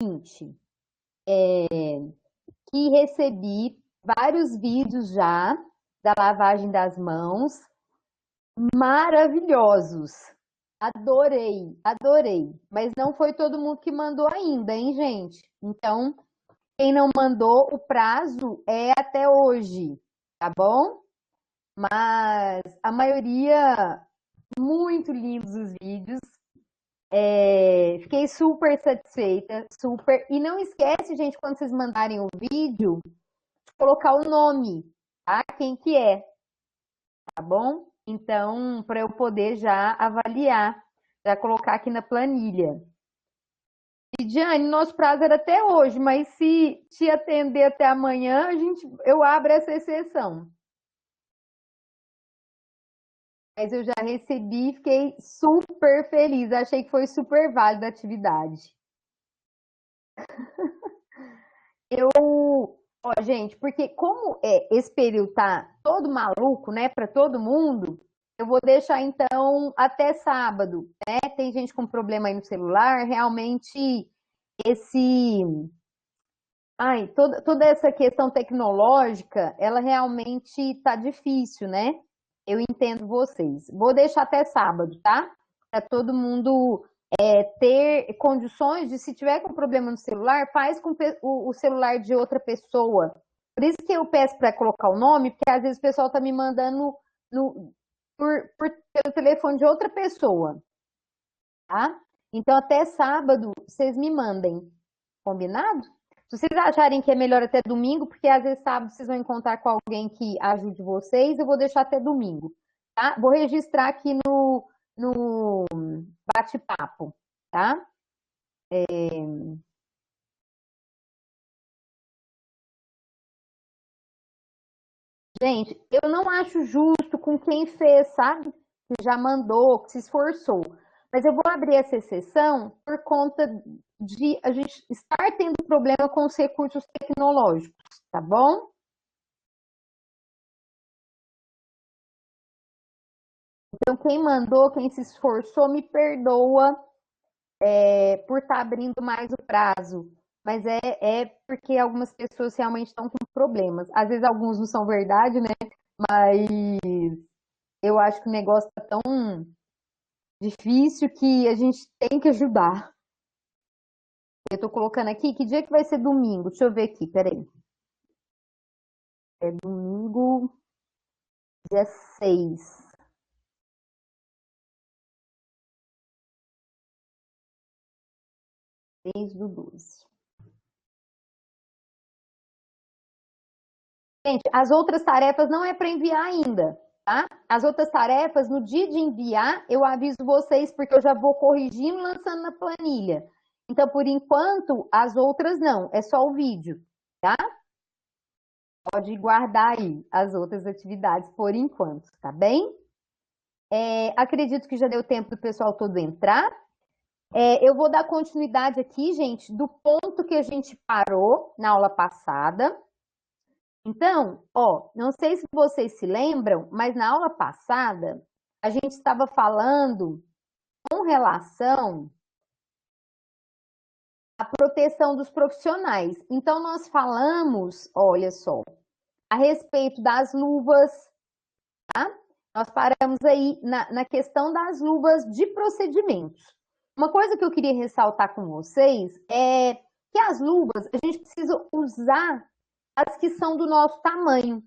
seguinte, que recebi vários vídeos já da lavagem das mãos, maravilhosos. Adorei, adorei. Mas não foi todo mundo que mandou ainda, hein, gente? Então, quem não mandou, o prazo é até hoje, tá bom? Mas a maioria, muito lindos os vídeos. Fiquei super satisfeita, super. E não esquece, gente, quando vocês mandarem o vídeo, de colocar o nome, tá? Quem que é, tá bom? Então, para eu poder já avaliar, já colocar aqui na planilha. Lidiane, nosso prazo era até hoje, mas se te atender até amanhã, eu abro essa exceção. Mas eu já recebi, fiquei super feliz, achei que foi super válida a atividade. Ó, gente, porque como esse período tá todo maluco, né, para todo mundo, eu vou deixar então até sábado, né? Tem gente com problema aí no celular, realmente esse, toda essa questão tecnológica, ela realmente tá difícil, né? Eu entendo vocês. Vou deixar até sábado, tá? Para todo mundo ter condições de, se tiver com problema no celular, faz com o celular de outra pessoa. Por isso que eu peço para colocar o nome, porque às vezes o pessoal tá me mandando pelo telefone de outra pessoa, tá? Então até sábado vocês me mandem, combinado? Se vocês acharem que é melhor até domingo, porque às vezes sábado vocês vão encontrar com alguém que ajude vocês, eu vou deixar até domingo, tá? Vou registrar aqui no bate-papo, tá? Gente, eu não acho justo com quem fez, sabe? Que já mandou, que se esforçou. Mas eu vou abrir essa exceção por conta de a gente estar tendo problema com os recursos tecnológicos, tá bom? Então, quem mandou, quem se esforçou, me perdoa por estar abrindo mais o prazo. Mas é porque algumas pessoas realmente estão com problemas. Às vezes alguns não são verdade, né? Mas eu acho que o negócio tá tão difícil que a gente tem que ajudar. Eu tô colocando aqui, que dia que vai ser domingo? Deixa eu ver aqui, peraí. É domingo, dia 6. 6/12. Gente, as outras tarefas não é para enviar ainda, tá? As outras tarefas, no dia de enviar, eu aviso vocês, porque eu já vou corrigindo e lançando na planilha. Então, por enquanto, as outras não, é só o vídeo, tá? Pode guardar aí as outras atividades por enquanto, tá bem? Acredito que já deu tempo do pessoal todo entrar. Eu vou dar continuidade aqui, gente, do ponto que a gente parou na aula passada. Então, ó, não sei se vocês se lembram, mas na aula passada a gente estava falando com relação à proteção dos profissionais. Então, nós falamos, olha só, a respeito das luvas, tá? Nós paramos aí na questão das luvas de procedimentos. Uma coisa que eu queria ressaltar com vocês é que as luvas a gente precisa usar as que são do nosso tamanho.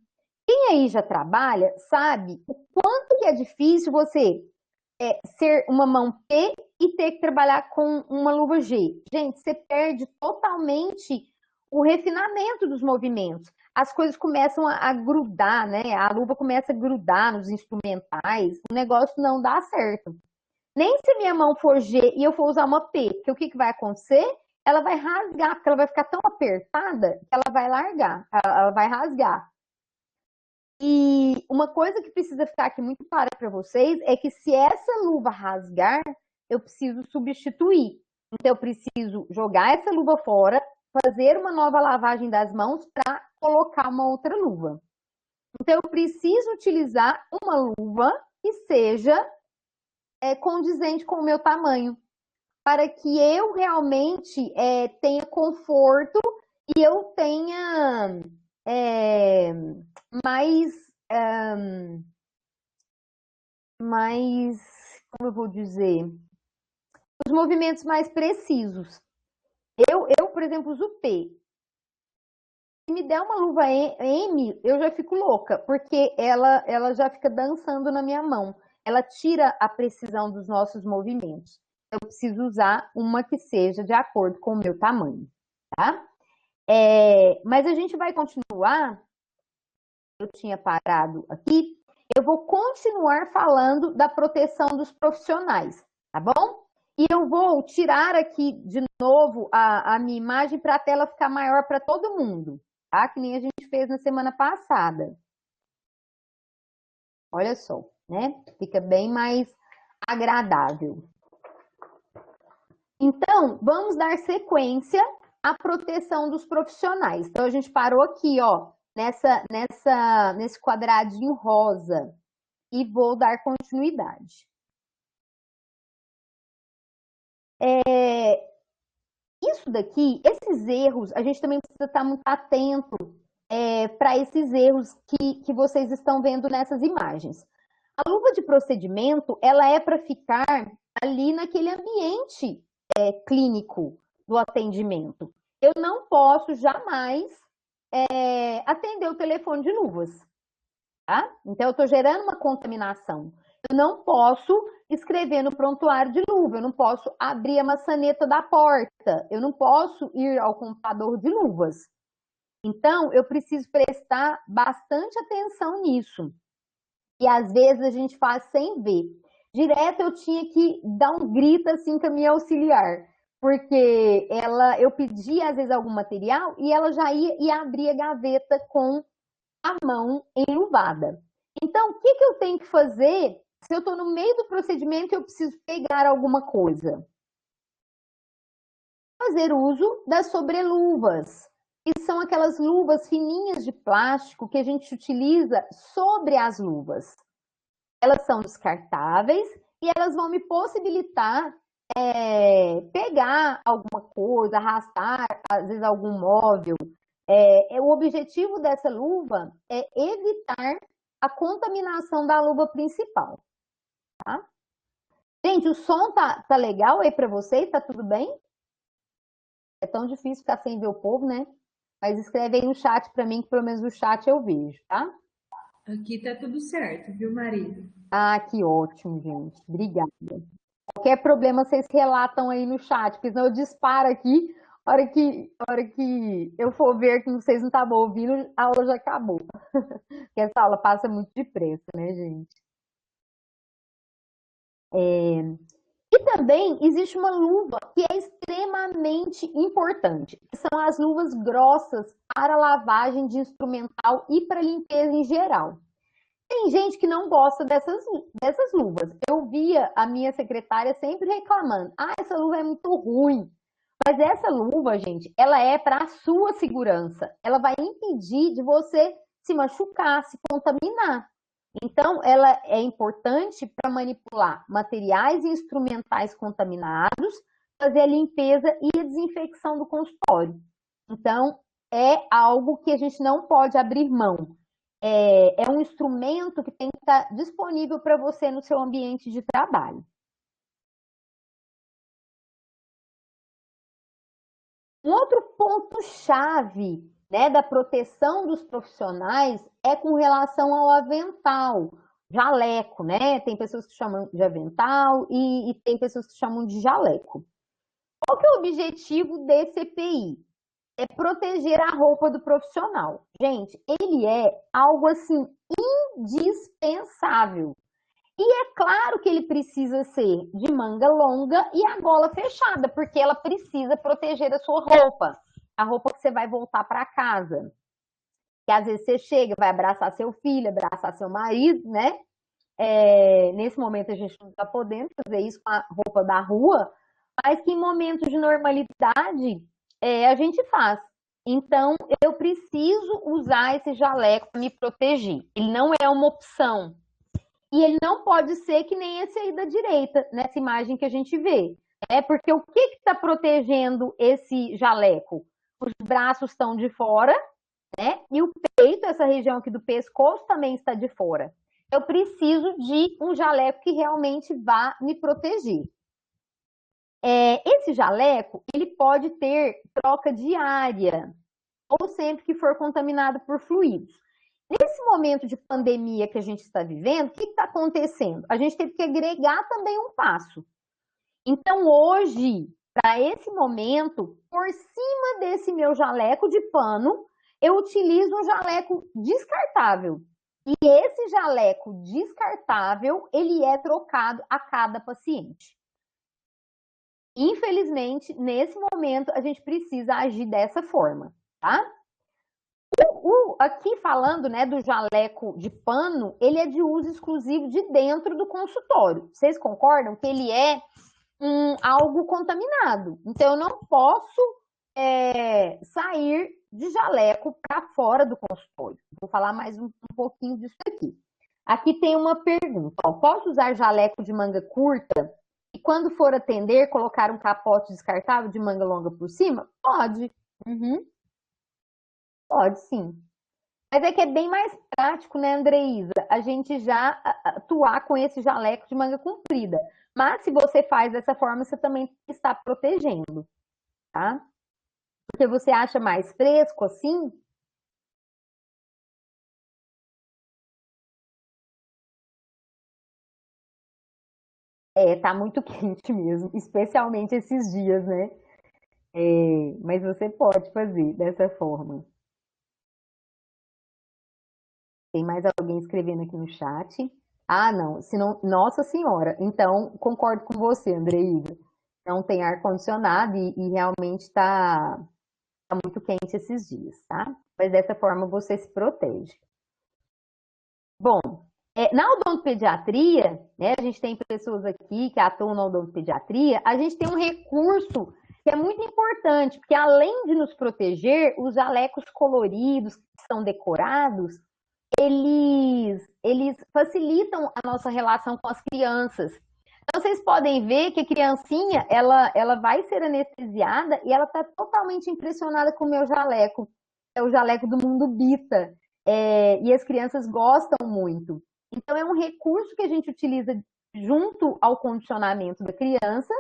Quem aí já trabalha sabe o quanto que é difícil você ser uma mão P e ter que trabalhar com uma luva G. Gente, você perde totalmente o refinamento dos movimentos. As coisas começam a grudar, né? A luva começa a grudar nos instrumentais, o negócio não dá certo. Nem se minha mão for G e eu for usar uma P, que o que vai acontecer? Ela vai rasgar, porque ela vai ficar tão apertada que ela vai largar, ela vai rasgar. E uma coisa que precisa ficar aqui muito clara para vocês é que se essa luva rasgar, eu preciso substituir. Então, eu preciso jogar essa luva fora, fazer uma nova lavagem das mãos para colocar uma outra luva. Então, eu preciso utilizar uma luva que seja condizente com o meu tamanho. para que eu realmente tenha conforto e eu tenha mais, mais, como eu vou dizer, os movimentos mais precisos. Por exemplo, uso P. Se me der uma luva M, eu já fico louca, porque ela já fica dançando na minha mão. Ela tira a precisão dos nossos movimentos. Eu preciso usar uma que seja de acordo com o meu tamanho, tá? Mas a gente vai continuar. Eu tinha parado aqui. Eu vou continuar falando da proteção dos profissionais, tá bom? E eu vou tirar aqui de novo a minha imagem para a tela ficar maior para todo mundo, tá? Que nem a gente fez na semana passada. Olha só, né? Fica bem mais agradável. Então, vamos dar sequência à proteção dos profissionais. Então, a gente parou aqui, ó, nesse quadradinho rosa e vou dar continuidade. Isso daqui, esses erros, a gente também precisa estar muito atento para esses erros que vocês estão vendo nessas imagens. A luva de procedimento, ela é para ficar ali naquele ambiente clínico do atendimento. Eu não posso jamais atender o telefone de luvas, tá? Então, eu estou gerando uma contaminação. Eu não posso escrever no prontuário de luva, eu não posso abrir a maçaneta da porta, eu não posso ir ao computador de luvas. Então, eu preciso prestar bastante atenção nisso. E às vezes a gente faz sem ver. Direto eu tinha que dar um grito assim com a minha auxiliar, porque eu pedia às vezes algum material e ela já ia e abria a gaveta com a mão enluvada. Então, o que eu tenho que fazer se eu estou no meio do procedimento e eu preciso pegar alguma coisa? Fazer uso das sobreluvas, que são aquelas luvas fininhas de plástico que a gente utiliza sobre as luvas. Elas são descartáveis e elas vão me possibilitar pegar alguma coisa, arrastar, às vezes, algum móvel. O objetivo dessa luva é evitar a contaminação da luva principal, tá? Gente, o som tá legal aí para vocês? Tá tudo bem? É tão difícil ficar sem ver o povo, né? Mas escreve aí no chat para mim, que pelo menos o chat eu vejo, tá? Aqui tá tudo certo, viu, marido? Ah, que ótimo, gente. Obrigada. Qualquer problema, vocês relatam aí no chat, porque senão eu disparo aqui, a hora que eu for ver que vocês não estavam ouvindo, a aula já acabou. Porque essa aula passa muito depressa, né, gente? E também existe uma luva que é extremamente importante, que são as luvas grossas para lavagem de instrumental e para limpeza em geral. Tem gente que não gosta dessas luvas. Eu via a minha secretária sempre reclamando: ah, essa luva é muito ruim. Mas essa luva, gente, ela é para a sua segurança. Ela vai impedir de você se machucar, se contaminar. Então, ela é importante para manipular materiais e instrumentais contaminados, fazer a limpeza e a desinfecção do consultório. Então, é algo que a gente não pode abrir mão. É um instrumento que tem que estar disponível para você no seu ambiente de trabalho. Um outro ponto-chave, né, da proteção dos profissionais é com relação ao avental, jaleco, né? Tem pessoas que chamam de avental e tem pessoas que chamam de jaleco. Qual que é o objetivo desse EPI? É proteger a roupa do profissional. Gente, ele é algo assim indispensável. E é claro que ele precisa ser de manga longa e a gola fechada, porque ela precisa proteger a sua roupa. A roupa que você vai voltar para casa. Que às vezes você chega, vai abraçar seu filho, abraçar seu marido, né? Nesse momento a gente não está podendo fazer isso com a roupa da rua, mas que em momentos de normalidade a gente faz. Então, eu preciso usar esse jaleco para me proteger. Ele não é uma opção. E ele não pode ser que nem esse aí da direita, nessa imagem que a gente vê. Porque o que está protegendo esse jaleco? Os braços estão de fora, né? E o peito, essa região aqui do pescoço, também está de fora. Eu preciso de um jaleco que realmente vá me proteger. Esse jaleco, ele pode ter troca diária, ou sempre que for contaminado por fluidos. Nesse momento de pandemia que a gente está vivendo, o que está acontecendo? A gente teve que agregar também um passo. Então, hoje, para esse momento, por cima desse meu jaleco de pano, eu utilizo um jaleco descartável. E esse jaleco descartável, ele é trocado a cada paciente. Infelizmente, nesse momento, a gente precisa agir dessa forma, tá? Aqui falando, né, do jaleco de pano, ele é de uso exclusivo de dentro do consultório. Vocês concordam que ele é algo contaminado? Então, eu não posso sair de jaleco para fora do consultório. Vou falar mais um pouquinho disso aqui. Aqui tem uma pergunta. Ó, posso usar jaleco de manga curta e quando for atender, colocar um capote descartável de manga longa por cima? Pode. Uhum. Pode sim. Mas é que é bem mais prático, né, Andreísa? A gente já atuar com esse jaleco de manga comprida. Mas se você faz dessa forma, você também está protegendo, tá? Porque você acha mais fresco assim? Tá muito quente mesmo, especialmente esses dias, né? Mas você pode fazer dessa forma. Tem mais alguém escrevendo aqui no chat? Ah, não, se não, Nossa Senhora. Então, concordo com você, Andreísa. Não tem ar-condicionado e realmente tá muito quente esses dias, tá? Mas dessa forma você se protege. Bom, na odontopediatria, né, a gente tem pessoas aqui que atuam na odontopediatria, a gente tem um recurso que é muito importante, porque além de nos proteger, os jalecos coloridos, que são decorados, eles facilitam a nossa relação com as crianças. Então, vocês podem ver que a criancinha, ela vai ser anestesiada e ela está totalmente impressionada com o meu jaleco. É o jaleco do Mundo Bita. E as crianças gostam muito. Então, é um recurso que a gente utiliza junto ao condicionamento da criança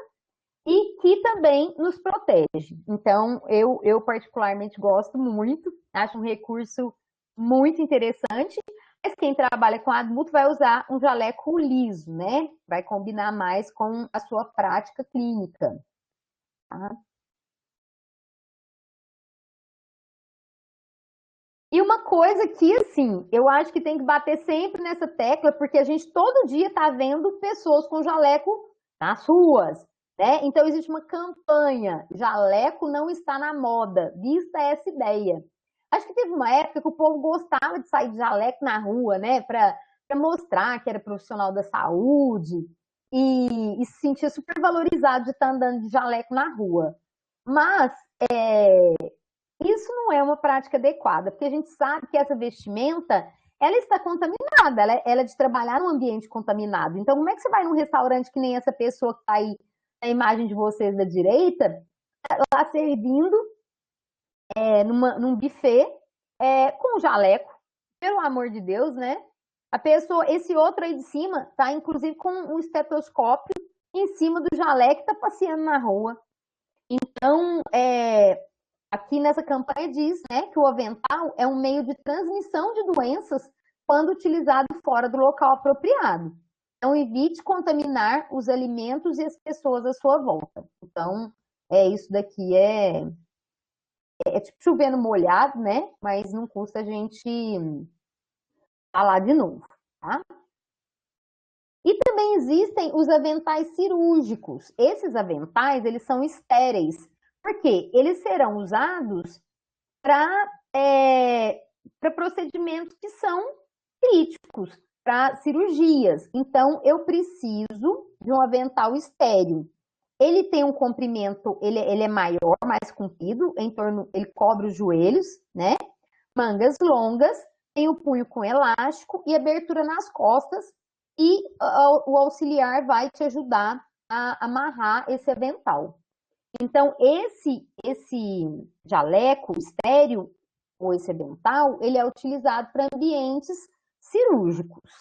e que também nos protege. Então, eu particularmente gosto muito, acho um recurso muito interessante, mas quem trabalha com adulto vai usar um jaleco liso, né? Vai combinar mais com a sua prática clínica. Tá? E uma coisa que, assim, eu acho que tem que bater sempre nessa tecla, porque a gente todo dia está vendo pessoas com jaleco nas ruas, né? Então, existe uma campanha, jaleco não está na moda, vista essa ideia. Acho que teve uma época que o povo gostava de sair de jaleco na rua, né? Para mostrar que era profissional da saúde e se sentia super valorizado de estar andando de jaleco na rua. Mas isso não é uma prática adequada, porque a gente sabe que essa vestimenta, ela está contaminada, ela é de trabalhar num ambiente contaminado. Então, como é que você vai num restaurante que nem essa pessoa que está aí na imagem de vocês da direita, lá servindo num buffet com jaleco, pelo amor de Deus, né? A pessoa, esse outro aí de cima, tá inclusive com um estetoscópio em cima do jaleco, tá passeando na rua. Então, aqui nessa campanha diz, né, que o avental é um meio de transmissão de doenças quando utilizado fora do local apropriado. Então, evite contaminar os alimentos e as pessoas à sua volta. Então, isso daqui é tipo chovendo molhado, né? Mas não custa a gente falar de novo, tá? E também existem os aventais cirúrgicos. Esses aventais, eles são estéreis. Por quê? Eles serão usados para procedimentos que são críticos, para cirurgias. Então, eu preciso de um avental estéril. Ele tem um comprimento, ele é maior, mais comprido, ele cobre os joelhos, né? Mangas longas, tem o punho com elástico e abertura nas costas, e o auxiliar vai te ajudar a amarrar esse avental. Então, esse jaleco estéreo, ou esse avental, ele é utilizado para ambientes cirúrgicos.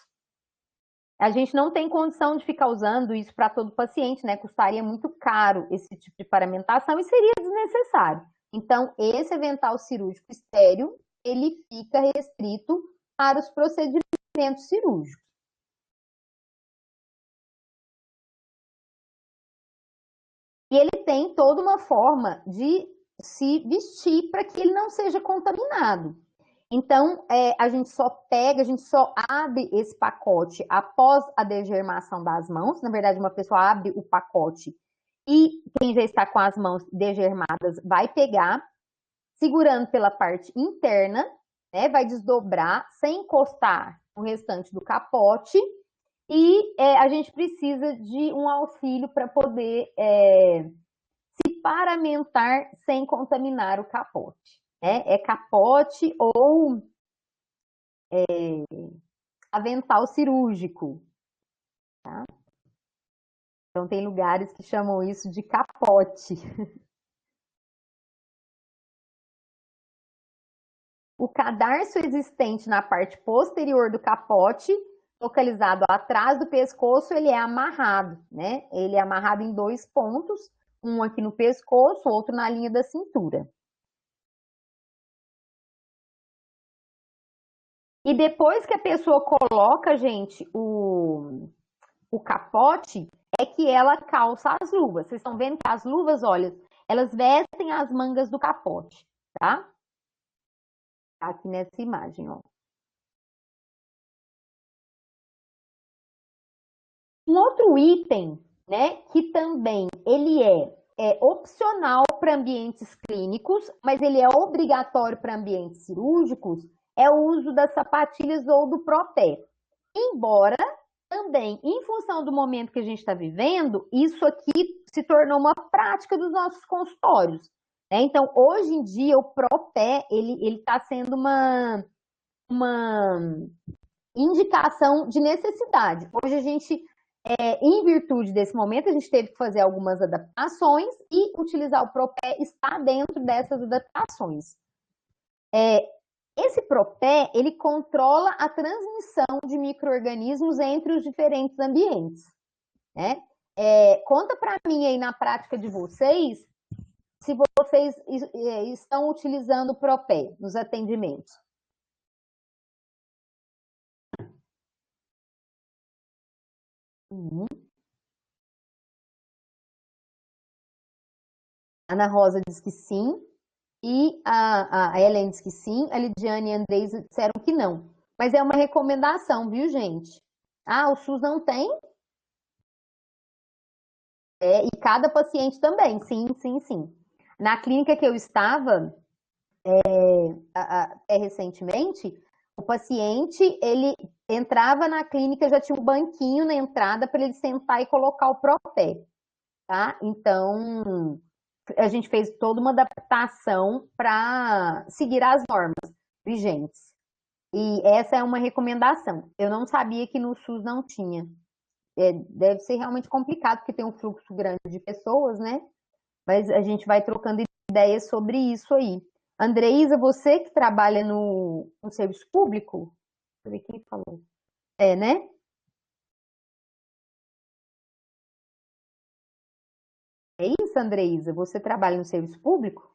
A gente não tem condição de ficar usando isso para todo paciente, né? Custaria muito caro esse tipo de paramentação e seria desnecessário. Então, esse avental cirúrgico estéreo, ele fica restrito para os procedimentos cirúrgicos. E ele tem toda uma forma de se vestir para que ele não seja contaminado. Então, a gente só abre esse pacote após a degermação das mãos. Na verdade, uma pessoa abre o pacote e quem já está com as mãos degermadas vai pegar, segurando pela parte interna, né? Vai desdobrar sem encostar o restante do capote. E a gente precisa de um auxílio para poder se paramentar sem contaminar o capote. É capote ou avental cirúrgico. Tá? Então, tem lugares que chamam isso de capote. O cadarço existente na parte posterior do capote, localizado atrás do pescoço, ele é amarrado, né? Ele é amarrado em 2 pontos, um aqui no pescoço, outro na linha da cintura. E depois que a pessoa coloca, gente, o capote, é que ela calça as luvas. Vocês estão vendo que as luvas, olha, elas vestem as mangas do capote, tá? Aqui nessa imagem, ó. Um outro item, né, que também ele é opcional para ambientes clínicos, mas ele é obrigatório para ambientes cirúrgicos, é o uso das sapatilhas ou do propé. Embora também, em função do momento que a gente está vivendo, isso aqui se tornou uma prática dos nossos consultórios. Né? Então, hoje em dia, o propé, ele está sendo uma indicação de necessidade. Hoje a gente, em virtude desse momento, a gente teve que fazer algumas adaptações e utilizar o propé está dentro dessas adaptações. Esse propé, ele controla a transmissão de micro-organismos entre os diferentes ambientes. Né? Conta para mim aí na prática de vocês, se vocês estão utilizando o propé nos atendimentos. Uhum. Ana Rosa diz que sim, e a Ellen diz que sim, a Lidiane e a Andreisa disseram que não. Mas é uma recomendação, viu, gente? Ah, o SUS não tem? E cada paciente também, sim, sim, sim. Na clínica que eu estava, recentemente, o paciente, ele entrava na clínica, já tinha um banquinho na entrada para ele sentar e colocar o propé, tá? Então, a gente fez toda uma adaptação para seguir as normas vigentes. E essa é uma recomendação. Eu não sabia que no SUS não tinha. Deve ser realmente complicado, porque tem um fluxo grande de pessoas, né? Mas a gente vai trocando ideias sobre isso aí. Andreísa, você que trabalha no serviço público? Deixa eu ver quem falou. Né? É isso, Andreísa? Você trabalha no serviço público?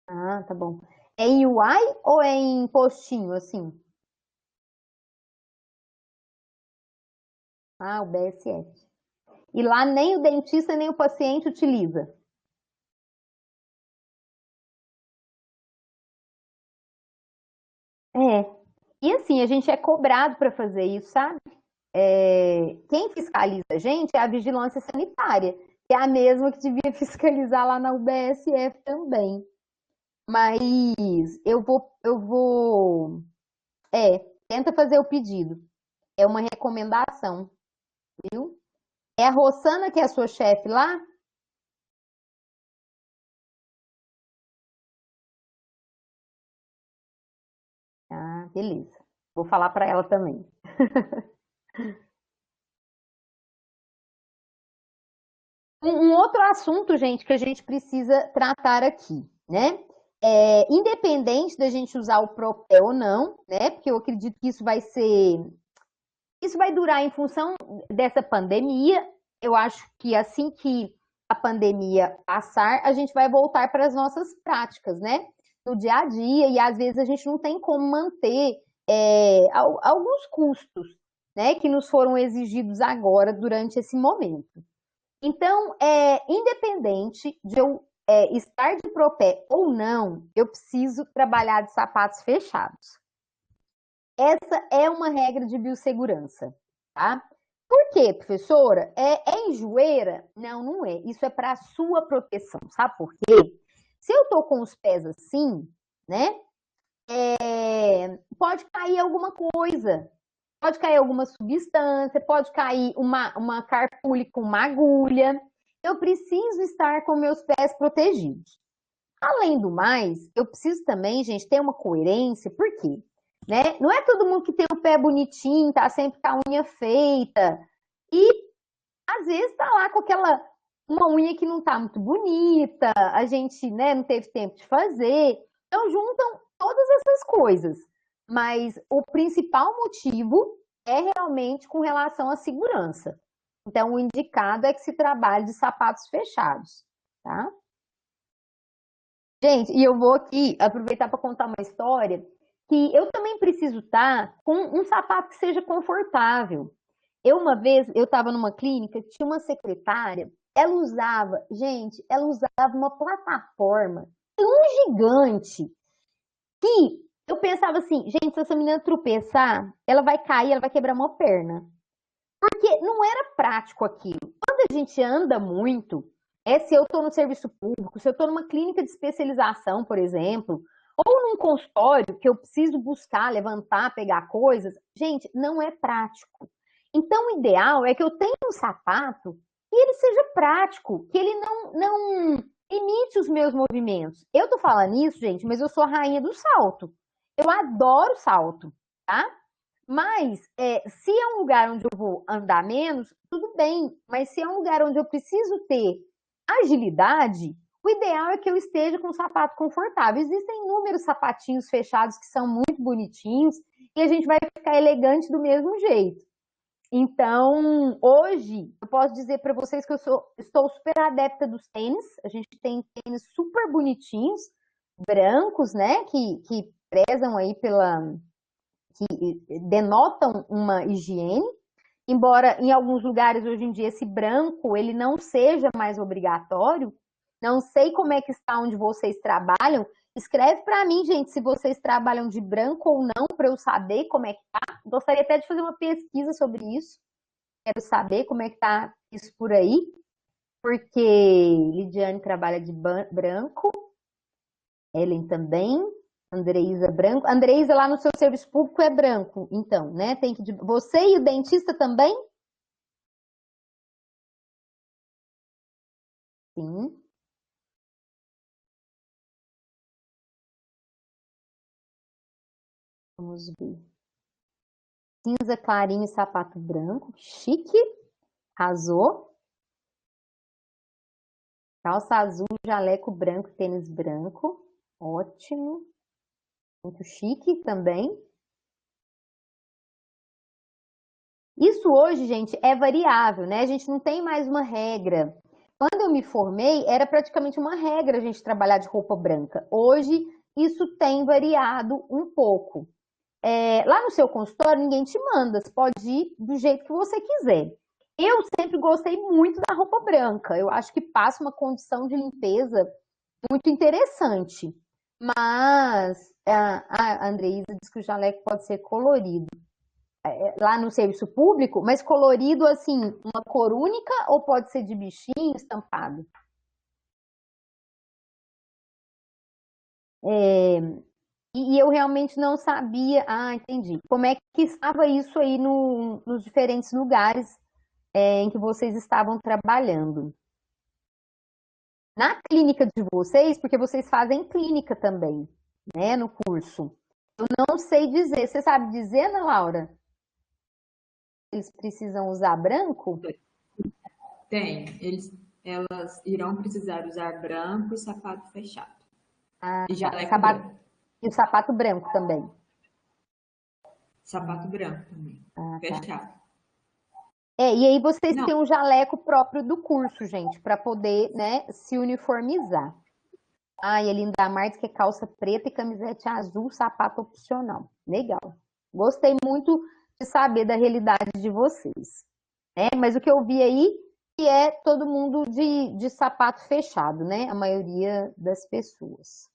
Ah, tá bom. É em UAI ou é em postinho, assim? Ah, o BSF. E lá nem o dentista nem o paciente utiliza. É. E assim, a gente é cobrado para fazer isso, sabe? Quem fiscaliza a gente é a vigilância sanitária, que é a mesma que devia fiscalizar lá na UBSF também. Mas tenta fazer o pedido. É uma recomendação, viu? É a Rosana que é a sua chefe lá? Ah, beleza. Vou falar para ela também. Um outro assunto, gente, que a gente precisa tratar aqui, né? Independente da gente usar o Propel ou não, né? Porque eu acredito que isso vai durar em função dessa pandemia. Eu acho que assim que a pandemia passar, a gente vai voltar para as nossas práticas, né? No dia a dia, e às vezes a gente não tem como manter alguns custos, né, que nos foram exigidos agora durante esse momento. Então, independente de eu estar de propé ou não, eu preciso trabalhar de sapatos fechados. Essa é uma regra de biossegurança, tá? Por quê, professora? É enjoeira? Não, não é. Isso é para a sua proteção, sabe por quê? Se eu tô com os pés assim, né, pode cair alguma coisa, pode cair alguma substância, pode cair uma carpule com uma agulha. Eu preciso estar com meus pés protegidos. Além do mais, eu preciso também, gente, ter uma coerência, por quê? Né? Não é todo mundo que tem o pé bonitinho, tá sempre com a unha feita, e às vezes tá lá com uma unha que não tá muito bonita, a gente, né, não teve tempo de fazer. Então juntam todas essas coisas. Mas o principal motivo é realmente com relação à segurança. Então o indicado é que se trabalhe de sapatos fechados, tá? Gente, e eu vou aqui aproveitar para contar uma história que eu também preciso estar com um sapato que seja confortável. Uma vez, eu estava numa clínica, tinha uma secretária, ela usava uma plataforma tão gigante que eu pensava assim, gente, se essa menina tropeçar, ela vai cair, ela vai quebrar uma perna. Porque não era prático aquilo. Quando a gente anda muito, se eu estou no serviço público, se eu estou numa clínica de especialização, por exemplo, ou num consultório que eu preciso buscar, levantar, pegar coisas, gente, não é prático. Então, o ideal é que eu tenha um sapato que ele seja prático, que ele não imite os meus movimentos. Eu tô falando isso, gente, mas eu sou a rainha do salto. Eu adoro salto, tá? Mas, se é um lugar onde eu vou andar menos, tudo bem. Mas se é um lugar onde eu preciso ter agilidade, o ideal é que eu esteja com um sapato confortável. Existem inúmeros sapatinhos fechados que são muito bonitinhos e a gente vai ficar elegante do mesmo jeito. Então, hoje, eu posso dizer para vocês que estou super adepta dos tênis. A gente tem tênis super bonitinhos, brancos, né, que prezam aí que denotam uma higiene, embora em alguns lugares hoje em dia esse branco ele não seja mais obrigatório. Não sei como é que está onde vocês trabalham. Escreve para mim, gente, se vocês trabalham de branco ou não, para eu saber como é que tá. Gostaria até de fazer uma pesquisa sobre isso. Quero saber como é que tá isso por aí, porque Lidiane trabalha de branco, Ellen também. Andreísa branco. Andreísa, lá no seu serviço público é branco, então, né? Tem que. Você e o dentista também? Sim. Vamos ver. Cinza clarinho e sapato branco. Chique. Arrasou. Calça azul, jaleco branco, tênis branco. Ótimo. Muito chique também. Isso hoje, gente, é variável, né? A gente não tem mais uma regra. Quando eu me formei, era praticamente uma regra a gente trabalhar de roupa branca. Hoje, isso tem variado um pouco. Lá no seu consultório, ninguém te manda, você pode ir do jeito que você quiser. Eu sempre gostei muito da roupa branca, eu acho que passa uma condição de limpeza muito interessante. Mas a Andreísa diz que o jaleco pode ser colorido. Lá no serviço público, mas colorido assim, uma cor única ou pode ser de bichinho estampado? É, e eu realmente não sabia, entendi, como é que estava isso aí nos diferentes lugares em que vocês estavam trabalhando. Na clínica de vocês, porque vocês fazem clínica também, né, no curso. Eu não sei dizer, você sabe dizer, Ana Laura? Eles precisam usar branco? Tem. Eles elas irão precisar usar branco e sapato fechado. Ah, E tá. jaleco branco. E o sapato branco também. Sapato branco também. Ah, tá. Fechado. E aí vocês Não, têm um jaleco próprio do curso, gente, para poder, né, se uniformizar. Ah, e a Linda Mar diz que é calça preta e camisete azul, sapato opcional. Legal. Gostei muito de saber da realidade de vocês. Mas o que eu vi aí que é todo mundo de sapato fechado, né? A maioria das pessoas.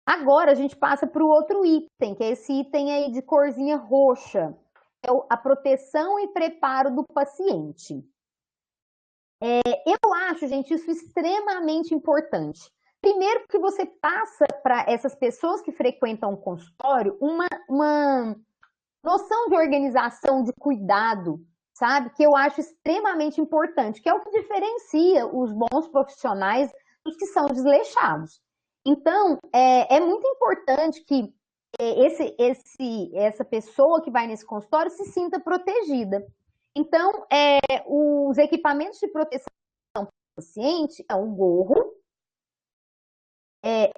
Agora a gente passa para o outro item, que é esse item aí de corzinha roxa. É a proteção e preparo do paciente. Eu acho, gente, isso extremamente importante. Primeiro, porque você passa para essas pessoas que frequentam o consultório uma noção de organização, de cuidado, sabe? Que eu acho extremamente importante, que é o que diferencia os bons profissionais dos que são desleixados. Então, é muito importante que essa pessoa que vai nesse consultório se sinta protegida. Então, os equipamentos de proteção do paciente é um gorro,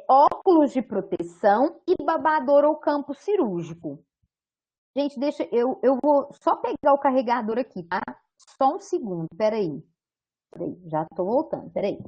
óculos de proteção e babador ou campo cirúrgico. Gente, eu vou só pegar o carregador aqui, tá? Só um segundo, peraí. Já tô voltando, peraí.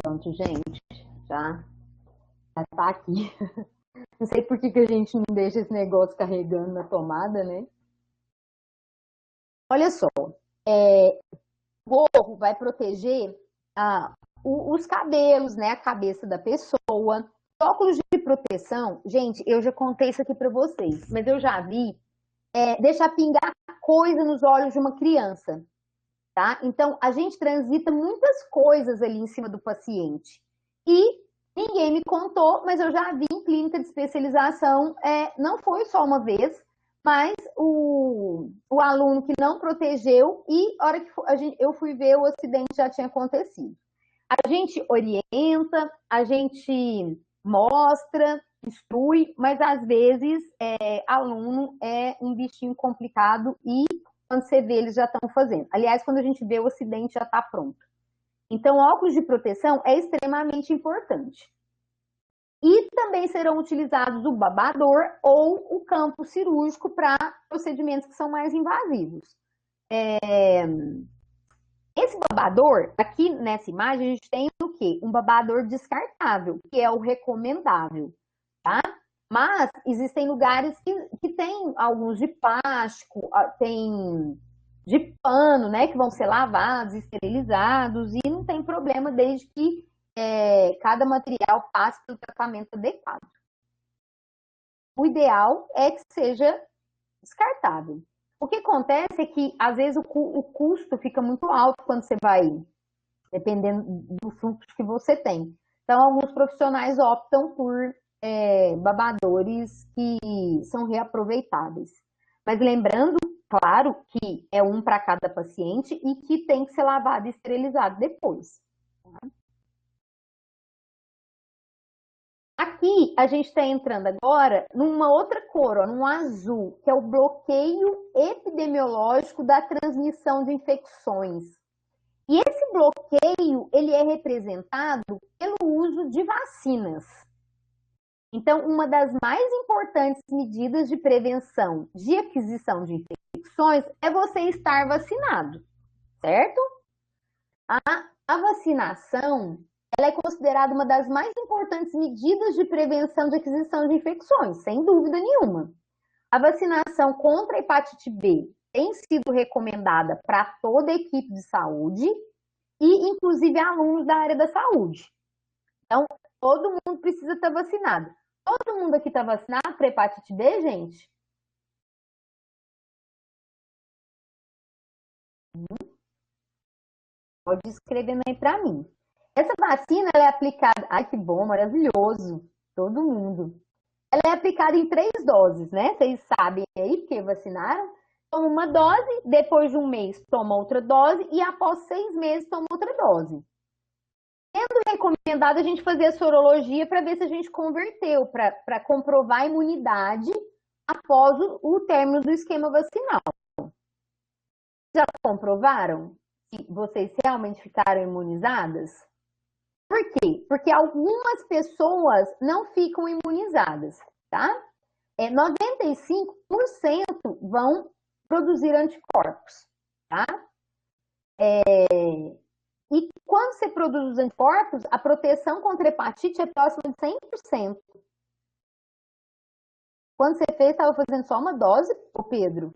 Pronto, gente, já tá aqui. Não sei por que a gente não deixa esse negócio carregando na tomada, né? Olha só, o gorro vai proteger os cabelos, né? A cabeça da pessoa. Óculos de proteção, gente, eu já contei isso aqui para vocês, mas eu já vi deixar pingar coisa nos olhos de uma criança, tá? Então, a gente transita muitas coisas ali em cima do paciente. E ninguém me contou, mas eu já vi em clínica de especialização, não foi só uma vez, mas o aluno que não protegeu e a hora que eu fui ver, o acidente já tinha acontecido. A gente orienta, a gente mostra, instrui, mas às vezes aluno é um bichinho complicado e quando você vê, eles já estão fazendo. Aliás, quando a gente vê, o acidente já está pronto. Então, óculos de proteção é extremamente importante. E também serão utilizados o babador ou o campo cirúrgico para procedimentos que são mais invasivos. Esse babador, aqui nessa imagem, a gente tem o quê? Um babador descartável, que é o recomendável, tá? Mas existem lugares que tem alguns de plástico, tem de pano, né? Que vão ser lavados, esterilizados, e não tem problema desde que cada material passe pelo tratamento adequado. O ideal é que seja descartável. O que acontece é que, às vezes, o custo fica muito alto quando você vai, dependendo do fluxo que você tem. Então, alguns profissionais optam por babadores que são reaproveitáveis. Mas lembrando, claro, que é um para cada paciente e que tem que ser lavado e esterilizado depois. Tá? Aqui, a gente está entrando agora numa outra cor, ó, num azul, que é o bloqueio epidemiológico da transmissão de infecções. E esse bloqueio, ele é representado pelo uso de vacinas. Então, uma das mais importantes medidas de prevenção de aquisição de infecções é você estar vacinado, certo? A vacinação, ela é considerada uma das mais importantes medidas de prevenção de aquisição de infecções, sem dúvida nenhuma. A vacinação contra a hepatite B tem sido recomendada para toda a equipe de saúde e, inclusive, alunos da área da saúde. Então, todo mundo precisa estar vacinado. Todo mundo aqui está vacinado para hepatite B, gente? Pode escrever aí para mim. Essa vacina ela é aplicada. Ai, que bom, maravilhoso. Todo mundo. Ela é aplicada em 3 doses, né? Vocês sabem aí, porque vacinaram. Toma uma dose, depois de um mês toma outra dose e após 6 meses toma outra dose. Sendo recomendado a gente fazer a sorologia para ver se a gente converteu, para comprovar a imunidade após o término do esquema vacinal. Já comprovaram que vocês realmente ficaram imunizadas? Por quê? Porque algumas pessoas não ficam imunizadas, tá? 95% vão produzir anticorpos, tá? E quando você produz os anticorpos, a proteção contra hepatite é próxima de 100%. Quando você fez, estava fazendo só uma dose, ô Pedro?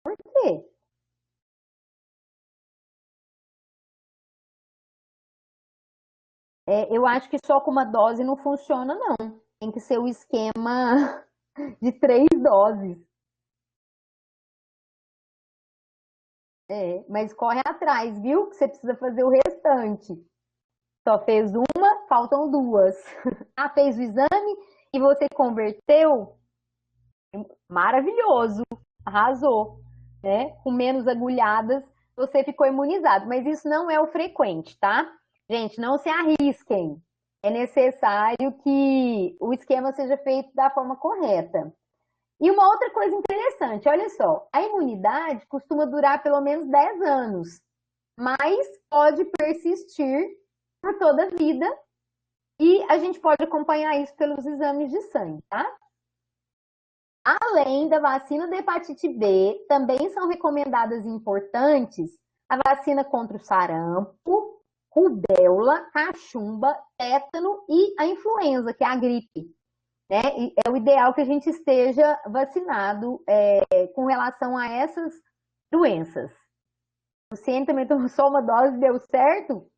Por quê? Eu acho que só com uma dose não funciona, não. Tem que ser o esquema de 3 doses. Mas corre atrás, viu? Que você precisa fazer o restante. Só fez uma, faltam 2. Ah, fez o exame e você converteu? Maravilhoso, arrasou, né? Com menos agulhadas, você ficou imunizado. Mas isso não é o frequente, tá? Gente, não se arrisquem. É necessário que o esquema seja feito da forma correta. E uma outra coisa interessante, olha só, a imunidade costuma durar pelo menos 10 anos, mas pode persistir por toda a vida e a gente pode acompanhar isso pelos exames de sangue, tá? Além da vacina da hepatite B, também são recomendadas e importantes a vacina contra o sarampo, rubéola, cachumba, tétano e a influenza, que é a gripe. Né? E é o ideal que a gente esteja vacinado com relação a essas doenças. O Ciene também tomou só uma dose e deu certo?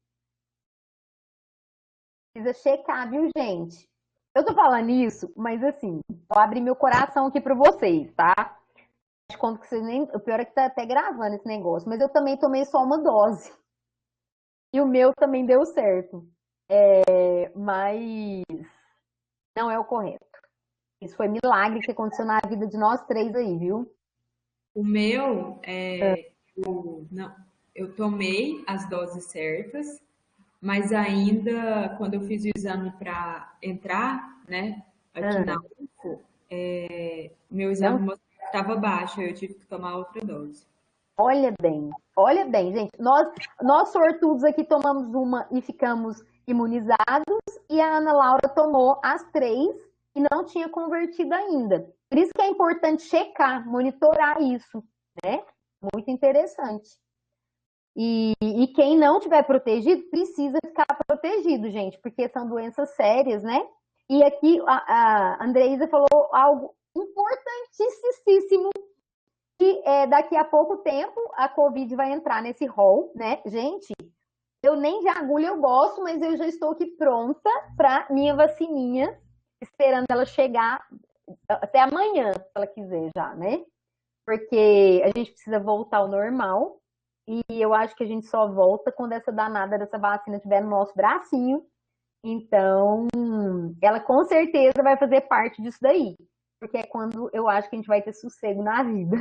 Precisa checar, viu, gente? Eu tô falando isso, mas assim, vou abrir meu coração aqui para vocês, tá? Acho que vocês nem. O pior é que tá até gravando esse negócio, mas eu também tomei só uma dose. E o meu também deu certo. Mas não é o correto. Isso foi milagre que aconteceu na vida de nós 3 aí, viu? O meu, não, eu tomei as doses certas, mas ainda, quando eu fiz o exame para entrar, né, aqui na Ah, UFO, meu não, exame estava baixo, eu tive que tomar outra dose. olha bem, gente. Nós sortudos aqui tomamos uma e ficamos imunizados, e a Ana Laura tomou as 3 e não tinha convertido ainda. Por isso que é importante checar, monitorar isso, né? Muito interessante. E quem não tiver protegido, precisa ficar protegido, gente, porque são doenças sérias, né? E aqui a Andreisa falou algo importantíssimo, que daqui a pouco tempo a Covid vai entrar nesse rol, né? Gente, eu nem de agulha eu gosto, mas eu já estou aqui pronta para minha vacininha, esperando ela chegar até amanhã, se ela quiser já, né? Porque a gente precisa voltar ao normal. E eu acho que a gente só volta quando essa danada dessa vacina estiver no nosso bracinho. Então, ela com certeza vai fazer parte disso daí. Porque é quando eu acho que a gente vai ter sossego na vida.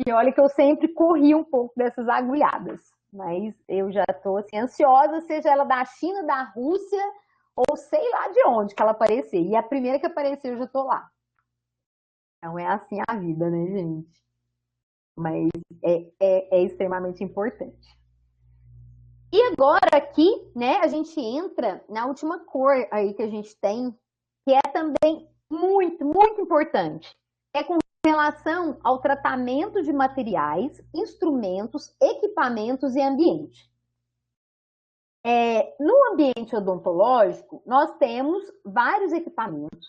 E olha que eu sempre corri um pouco dessas agulhadas. Mas eu já estou assim, ansiosa, seja ela da China, da Rússia, ou sei lá de onde que ela aparecer. E a primeira que aparecer, eu já estou lá. Então é assim a vida, né, gente? Mas é extremamente importante. E agora aqui, né, a gente entra na última cor aí que a gente tem, que é também muito, muito importante. É com relação ao tratamento de materiais, instrumentos, equipamentos e ambiente. No ambiente odontológico, nós temos vários equipamentos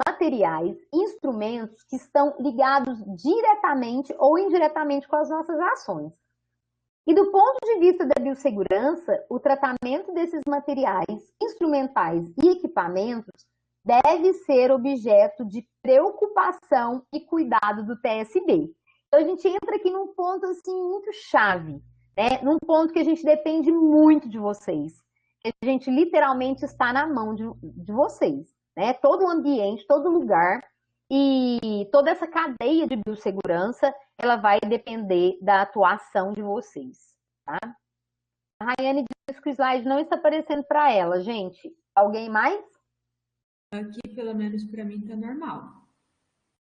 materiais, instrumentos que estão ligados diretamente ou indiretamente com as nossas ações. E do ponto de vista da biossegurança, o tratamento desses materiais, instrumentais e equipamentos deve ser objeto de preocupação e cuidado do TSB. Então, a gente entra aqui num ponto assim, muito chave, né? Num ponto que a gente depende muito de vocês. Que a gente literalmente está na mão de vocês, né? Todo o ambiente, todo lugar e toda essa cadeia de biossegurança, ela vai depender da atuação de vocês, tá? A Rayane diz que o slide não está aparecendo para ela, gente. Alguém mais? Aqui, pelo menos para mim, tá normal.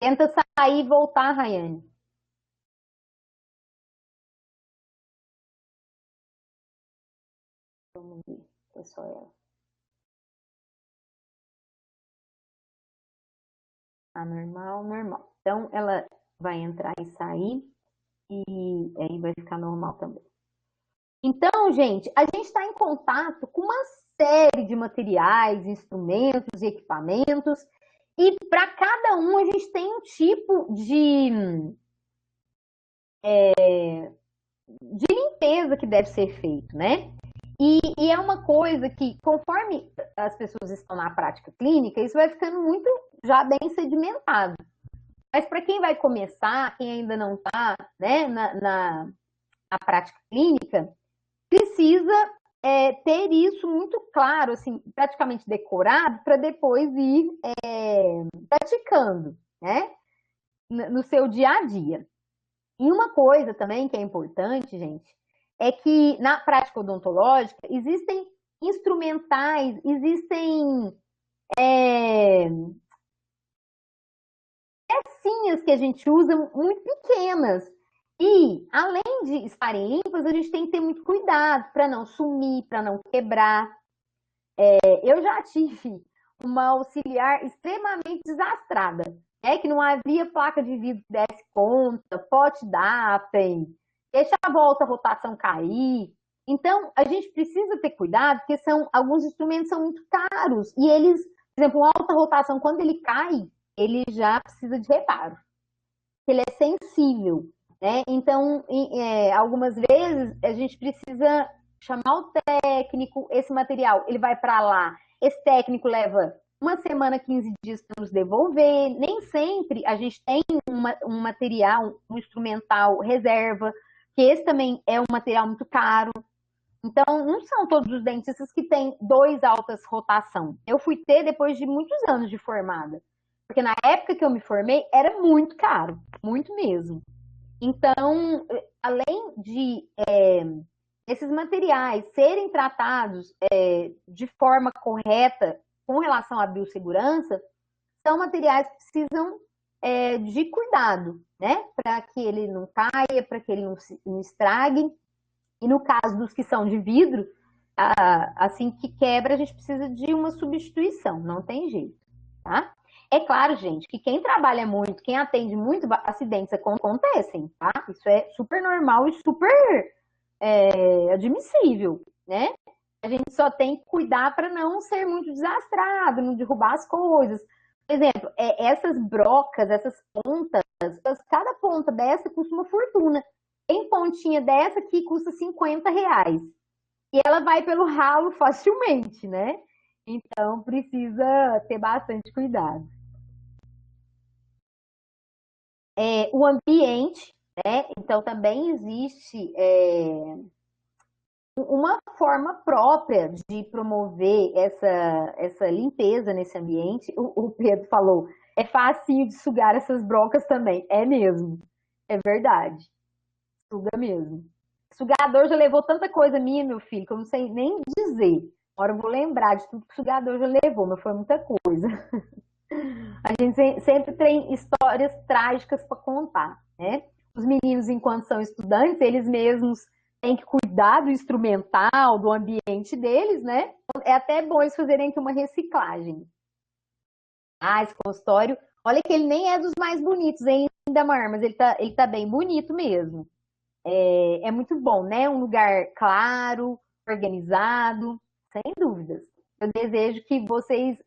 Tenta sair e voltar, Rayane. Vamos ver, é só ela. Tá normal, normal. Então, ela vai entrar e sair e aí vai ficar normal também. Então, gente, a gente está em contato com uma série de materiais, instrumentos e equipamentos e para cada um a gente tem um tipo de limpeza que deve ser feito, né? E é uma coisa que, conforme as pessoas estão na prática clínica, isso vai ficando muito já bem sedimentado. Mas para quem vai começar, quem ainda não está, né, na prática clínica, precisa ter isso muito claro, assim, praticamente decorado, para depois ir praticando, né, no seu dia a dia. E uma coisa também que é importante, gente, é que na prática odontológica existem instrumentais, existem pecinhas que a gente usa muito pequenas. E, além de estarem limpas, a gente tem que ter muito cuidado para não sumir, para não quebrar. Eu já tive uma auxiliar extremamente desastrada, né? Que não havia placa de vidro que desse conta, pote DAPEN, deixa a volta a rotação cair. Então, a gente precisa ter cuidado, porque alguns instrumentos são muito caros e eles, por exemplo, uma alta rotação, quando ele cai, ele já precisa de reparo. Ele é sensível, né? Então, algumas vezes a gente precisa chamar o técnico, esse material, ele vai para lá, esse técnico leva uma semana, 15 dias para nos devolver, nem sempre a gente tem um material, um instrumental reserva, que esse também é um material muito caro. Então, não são todos os dentistas que têm 2 altas rotação. Eu fui ter depois de muitos anos de formada. Porque na época que eu me formei, era muito caro, muito mesmo. Então, além de esses materiais serem tratados de forma correta com relação à biossegurança, são materiais que precisam de cuidado, né? Para que ele não caia, para que ele não estrague. E no caso dos que são de vidro, assim que quebra, a gente precisa de uma substituição, não tem jeito, tá? É claro, gente, que quem trabalha muito, quem atende muito, acidentes acontecem, tá? Isso é super normal e super admissível, né? A gente só tem que cuidar para não ser muito desastrado, não derrubar as coisas. Por exemplo, essas brocas, essas pontas, cada ponta dessa custa uma fortuna. Tem pontinha dessa que custa R$ 50. E ela vai pelo ralo facilmente, né? Então, precisa ter bastante cuidado. O ambiente, né? Então, também existe uma forma própria de promover essa limpeza nesse ambiente. O Pedro falou, é fácil de sugar essas brocas também. É mesmo, é verdade. Suga mesmo. Sugador já levou tanta coisa minha, meu filho, que eu não sei nem dizer. Agora eu vou lembrar de tudo que o sugador já levou, mas foi muita coisa. A gente sempre tem histórias trágicas para contar, né? Os meninos, enquanto são estudantes, eles mesmos têm que cuidar do instrumental, do ambiente deles, né? É até bom eles fazerem aqui uma reciclagem. Esse consultório, olha que ele nem é dos mais bonitos ainda, Mar, mas ele tá bem bonito mesmo. É muito bom, né? Um lugar claro, organizado, sem dúvidas. Eu desejo que vocês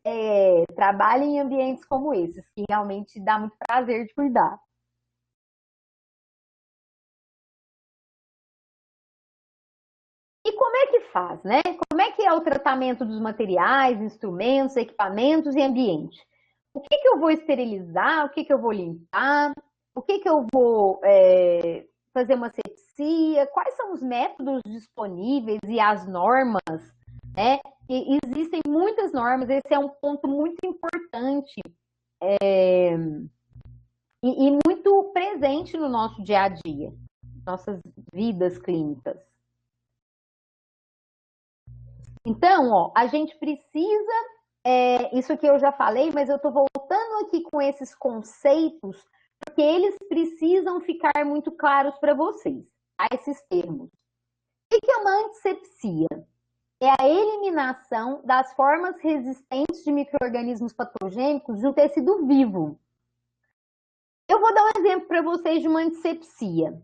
trabalhem em ambientes como esses, que realmente dá muito prazer de cuidar. E como é que faz, né? Como é que é o tratamento dos materiais, instrumentos, equipamentos e ambiente? O que que eu vou esterilizar? O que que eu vou limpar? O que que eu vou fazer uma asepsia? Quais são os métodos disponíveis e as normas, né? E existem muitas normas, esse é um ponto muito importante e muito presente no nosso dia a dia, nossas vidas clínicas. Então, ó, a gente precisa, isso aqui eu já falei, mas eu estou voltando aqui com esses conceitos, porque eles precisam ficar muito claros para vocês, a esses termos. O que é uma antisepsia? É a eliminação das formas resistentes de micro-organismos patogênicos de um tecido vivo. Eu vou dar um exemplo para vocês de uma antisepsia.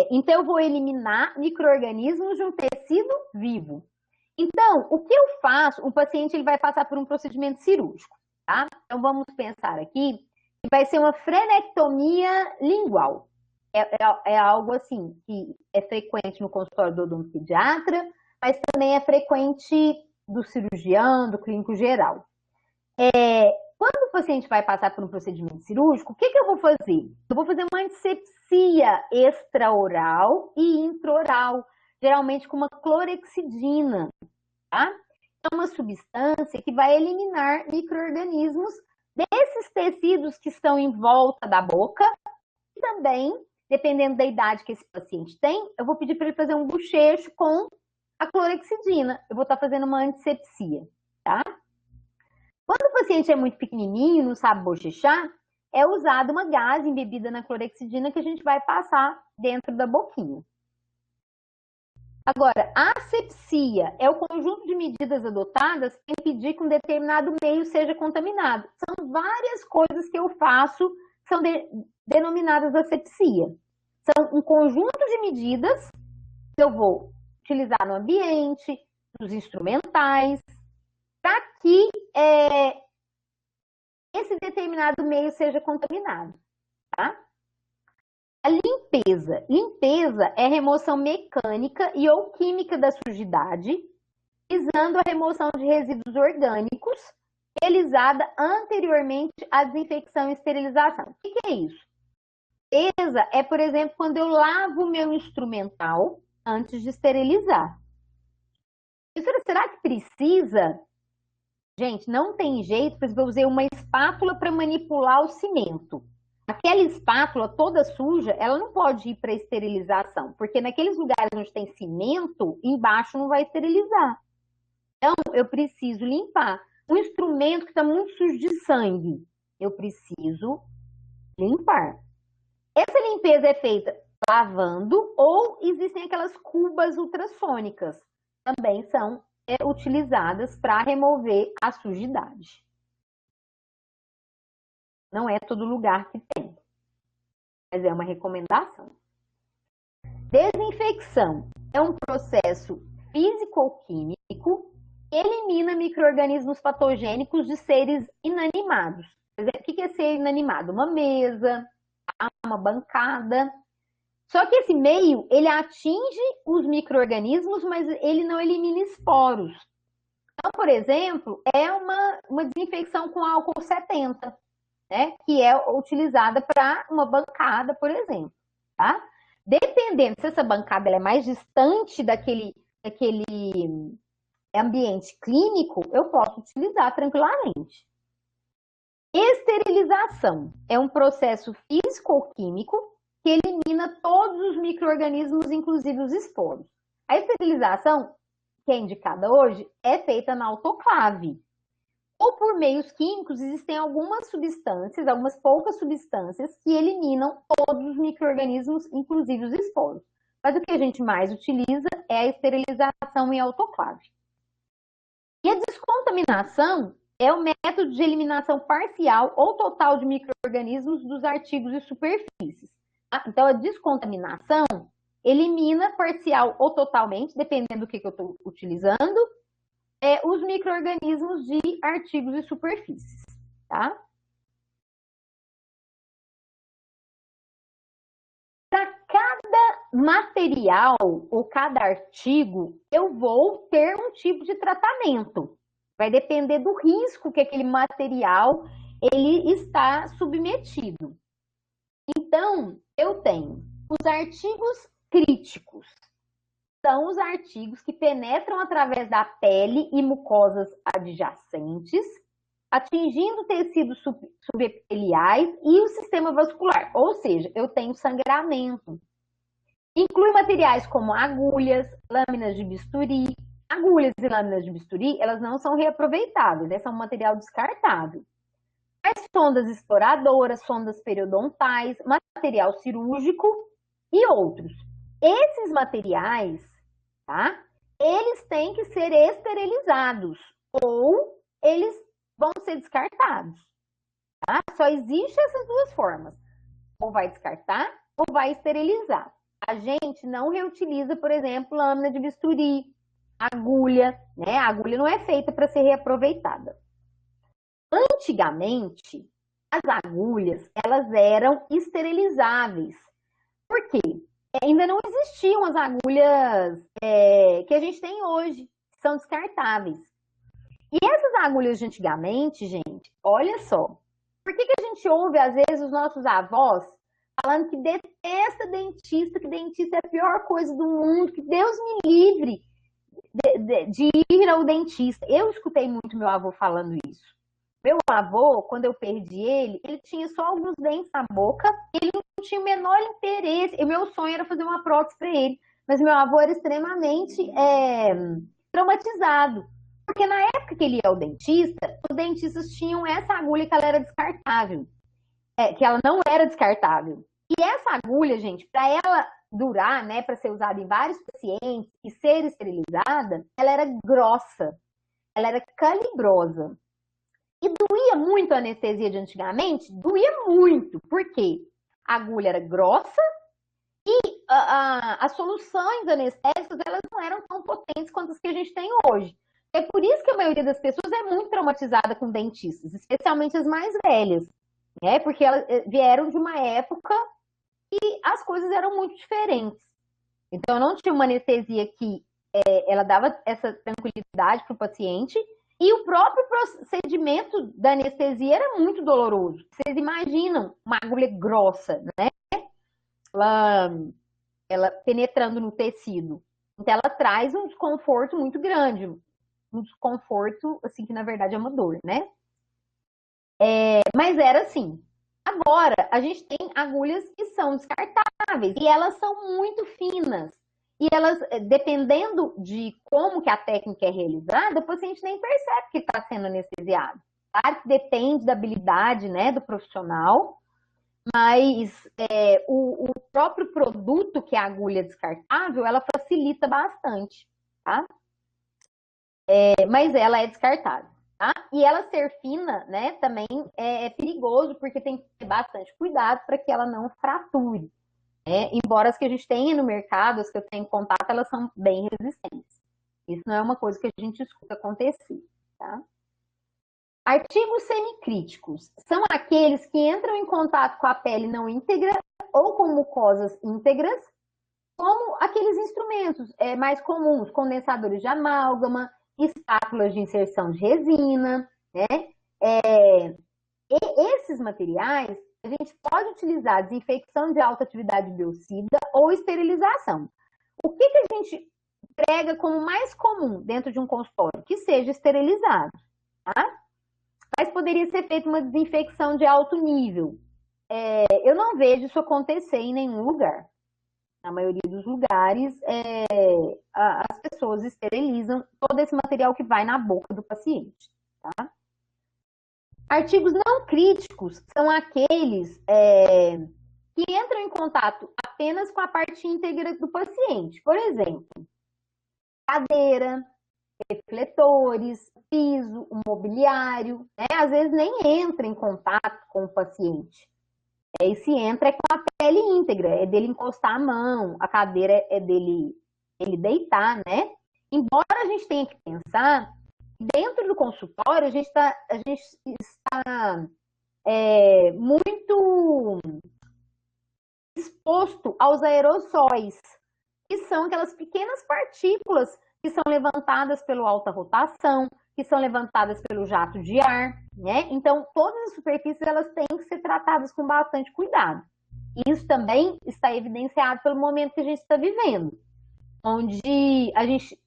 Então, eu vou eliminar micro-organismos de um tecido vivo. Então, o que eu faço? O paciente ele vai passar por um procedimento cirúrgico, tá? Então, vamos pensar aqui que vai ser uma frenectomia lingual. É algo assim que é frequente no consultório do odontopediatra, mas também é frequente do cirurgião, do clínico geral. Quando o paciente vai passar por um procedimento cirúrgico, o que que eu vou fazer? Eu vou fazer uma antisepsia extraoral e intraoral, geralmente com uma clorexidina, tá? É uma substância que vai eliminar micro-organismos desses tecidos que estão em volta da boca e também, dependendo da idade que esse paciente tem, eu vou pedir para ele fazer um bochecho com a clorexidina. Eu vou estar fazendo uma antisepsia, tá? Quando o paciente é muito pequenininho, não sabe bochechar, é usada uma gase embebida na clorexidina que a gente vai passar dentro da boquinha. Agora, a asepsia é o conjunto de medidas adotadas para impedir que um determinado meio seja contaminado. São várias coisas que eu faço que são denominadas asepsia. São um conjunto de medidas que eu vou utilizar no ambiente, nos instrumentais, para que esse determinado meio seja contaminado, tá? A limpeza. Limpeza é remoção mecânica e ou química da sujidade, visando a remoção de resíduos orgânicos, realizada anteriormente à desinfecção e esterilização. O que é isso? Limpeza é, por exemplo, quando eu lavo o meu instrumental antes de esterilizar. Será que precisa? Gente, não tem jeito, por exemplo, eu usei uma espátula para manipular o cimento. Aquela espátula toda suja, ela não pode ir para esterilização, porque naqueles lugares onde tem cimento, embaixo não vai esterilizar. Então, eu preciso limpar. Um instrumento que está muito sujo de sangue, eu preciso limpar. Essa limpeza é feita lavando ou existem aquelas cubas ultrassônicas, também são utilizadas para remover a sujidade. Não é todo lugar que tem, mas é uma recomendação. Desinfecção é um processo físico-químico que elimina micro-organismos patogênicos de seres inanimados. O que é ser inanimado? Uma mesa, uma bancada. Só que esse meio, ele atinge os micro-organismos, mas ele não elimina esporos. Então, por exemplo, é uma desinfecção com álcool 70, né? Que é utilizada para uma bancada, por exemplo, tá? Dependendo se essa bancada é mais distante daquele ambiente clínico, eu posso utilizar tranquilamente. Esterilização é um processo físico-químico que elimina todos os micro-organismos, inclusive os esporos. A esterilização, que é indicada hoje, é feita na autoclave. Ou por meios químicos, existem algumas substâncias, algumas poucas substâncias, que eliminam todos os micro-organismos, inclusive os esporos. Mas o que a gente mais utiliza é a esterilização em autoclave. E a descontaminação é o método de eliminação parcial ou total de micro-organismos dos artigos e superfícies. Então, a descontaminação elimina parcial ou totalmente, dependendo do que eu estou utilizando, os micro-organismos de artigos e superfícies, tá? Para cada material ou cada artigo, eu vou ter um tipo de tratamento. Vai depender do risco que aquele material ele está submetido. Então, eu tenho os artigos críticos. São os artigos que penetram através da pele e mucosas adjacentes, atingindo tecidos subepiteliais e o sistema vascular. Ou seja, eu tenho sangramento. Inclui materiais como agulhas, lâminas de bisturi. Agulhas e lâminas de bisturi, elas não são reaproveitáveis, né? São um material descartável. As sondas exploradoras, sondas periodontais, material cirúrgico e outros. Esses materiais, tá? Eles têm que ser esterilizados ou eles vão ser descartados, tá? Só existem essas duas formas. Ou vai descartar ou vai esterilizar. A gente não reutiliza, por exemplo, lâmina de bisturi, agulha, né? A agulha não é feita para ser reaproveitada. Antigamente, as agulhas, elas eram esterilizáveis. Por quê? Ainda não existiam as agulhas que a gente tem hoje, que são descartáveis. E essas agulhas de antigamente, gente, olha só. Por que a gente ouve, às vezes, os nossos avós falando que detesta dentista, que dentista é a pior coisa do mundo, que Deus me livre de ir ao dentista. Eu escutei muito meu avô falando isso. Meu avô, quando eu perdi ele tinha só alguns dentes na boca, ele não tinha o menor interesse. E meu sonho era fazer uma prótese para ele. Mas meu avô era extremamente traumatizado. Porque na época que ele ia ao dentista, os dentistas tinham essa agulha que ela era descartável. Que ela não era descartável. E essa agulha, gente, para ela durar, né, para ser usada em vários pacientes e ser esterilizada, ela era grossa, ela era calibrosa. E doía muito a anestesia de antigamente? Doía muito. Por quê? A agulha era grossa e as soluções anestésicas elas não eram tão potentes quanto as que a gente tem hoje. É por isso que a maioria das pessoas é muito traumatizada com dentistas, especialmente as mais velhas, né? Porque elas vieram de uma época que as coisas eram muito diferentes. Então, não tinha uma anestesia que ela dava essa tranquilidade para o paciente e o próprio procedimento da anestesia era muito doloroso. Vocês imaginam uma agulha grossa, né? Ela penetrando no tecido. Então, ela traz um desconforto muito grande. Um desconforto, assim, que na verdade é uma dor, né? Mas era assim. Agora, a gente tem agulhas que são descartáveis e elas são muito finas. E elas, dependendo de como que a técnica é realizada, o paciente nem percebe que está sendo anestesiado. Claro que depende da habilidade, né, do profissional, mas o próprio produto, que é a agulha descartável, ela facilita bastante, tá? Mas ela é descartável. Tá? E ela ser fina, né, também é perigoso, porque tem que ter bastante cuidado para que ela não frature. Né? Embora as que a gente tenha no mercado, as que eu tenho contato, elas são bem resistentes. Isso não é uma coisa que a gente escuta acontecer. Tá? Artigos semicríticos são aqueles que entram em contato com a pele não íntegra ou com mucosas íntegras, como aqueles instrumentos mais comuns, condensadores de amálgama, espátulas de inserção de resina, né? E esses materiais a gente pode utilizar desinfecção de alta atividade biocida ou esterilização. O que a gente prega como mais comum dentro de um consultório? Que seja esterilizado, tá? Mas poderia ser feita uma desinfecção de alto nível. Eu não vejo isso acontecer em nenhum lugar. Na maioria dos lugares, as pessoas esterilizam todo esse material que vai na boca do paciente. Tá? Artigos não críticos são aqueles que entram em contato apenas com a parte íntegra do paciente. Por exemplo, cadeira, refletores, piso, mobiliário, né? Às vezes nem entra em contato com o paciente. E se entra com a pele íntegra, é dele encostar a mão, a cadeira é dele ele deitar, né? Embora a gente tenha que pensar Dentro do consultório, a gente está muito exposto aos aerossóis, que são aquelas pequenas partículas que são levantadas pela alta rotação, que são levantadas pelo jato de ar, né? Então, todas as superfícies elas têm que ser tratadas com bastante cuidado. Isso também está evidenciado pelo momento que a gente está vivendo, onde a gente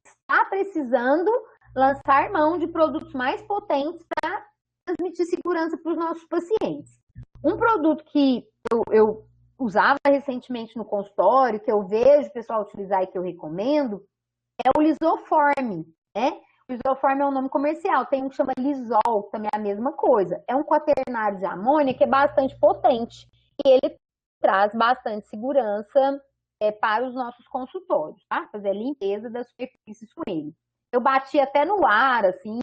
está precisando lançar mão de produtos mais potentes para transmitir segurança para os nossos pacientes. Um produto que eu usava recentemente no consultório, que eu vejo o pessoal utilizar e que eu recomendo, é o Lisoform, né? O Lisoform é um nome comercial, tem um que chama Lisol, que também é a mesma coisa. É um quaternário de amônia que é bastante potente e ele traz bastante segurança para os nossos consultórios, tá? Fazer a limpeza das superfícies com ele. Eu bati até no ar, assim,